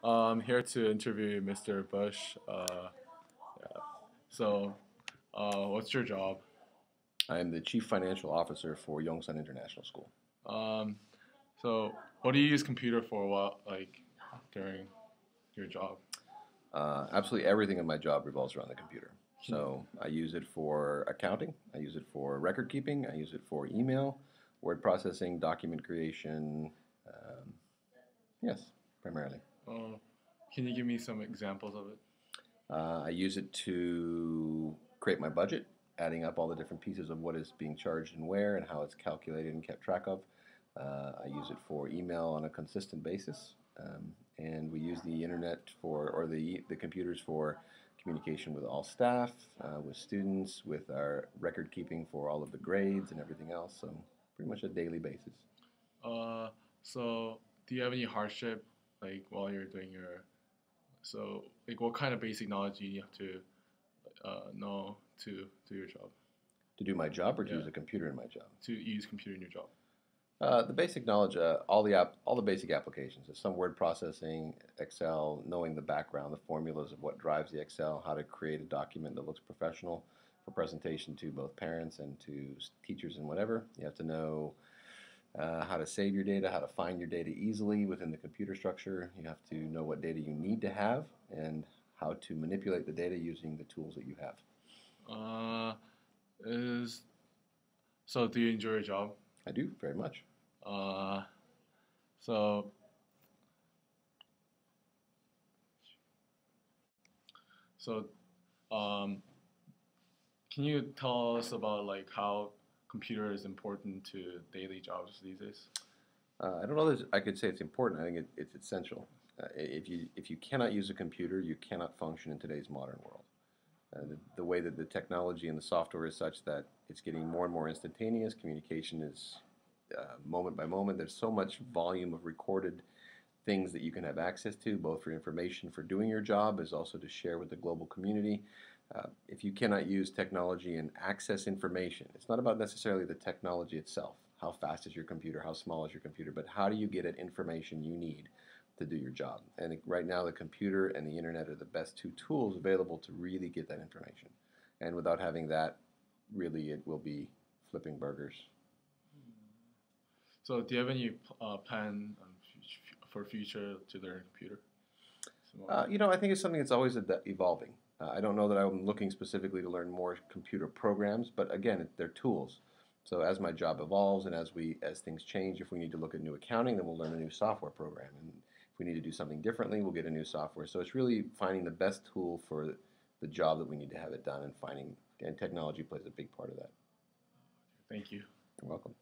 I'm here to interview Mr. Bush. Yeah. So, what's your job? I am the Chief Financial Officer for Yongsan International School. Um, so, what do you use computer for? What during your job? Absolutely everything in my job revolves around the computer. Can you, So I use it for accounting, I use it for record keeping, I use it for email, word processing, document creation. Um, yes, primarily. uh, can you give me some examples of it? I use it to create my budget, adding up all the different pieces of what is being charged and where and how it's calculated and kept track of. I use it for email on a consistent basis, and we use the internet or the computers for communication with all staff, with students, with our record keeping for all of the grades and everything else. So pretty much a daily basis. Uh, so, do you have any hardship while you're doing your what kind of basic knowledge do you have to know to do your job? To do my job or to Yeah, use a computer in my job? to use computer in your job. The basic knowledge, all the basic applications, some word processing, Excel, knowing the background, the formulas of what drives the Excel, how to create a document that looks professional for presentation to both parents and to teachers and whatever. You have to know how to save your data, how to find your data easily within the computer structure. You have to know what data you need to have and how to manipulate the data using the tools that you have. Uh, is so do you enjoy your job? I do very much. Uh, so so um, can you tell us about how computer is important to daily jobs these days? I don't know that I could say it's important. I think it's essential. If you cannot use a computer, you cannot function in today's modern world. The way that the technology and the software is such that it's getting more and more instantaneous. Communication is moment by moment. There's so much volume of recorded things that you can have access to, both for information for doing your job, as also to share with the global community. If you cannot use technology and access information, it's not about necessarily the technology itself. How fast is your computer? How small is your computer? But how do you get it information you need to do your job? And right now, the computer and the internet are the best two tools available to really get that information. And without having that, really, it will be flipping burgers. So do you have any plan for future to learn computer? I think it's something that's always evolving. I don't know that I'm looking specifically to learn more computer programs, but again, they're tools. So as my job evolves and as things change, if we need to look at new accounting, then we'll learn a new software program. And if we need to do something differently, we'll get a new software. So it's really finding the best tool for the job that we need to have it done, and technology plays a big part of that. Thank you. You're welcome.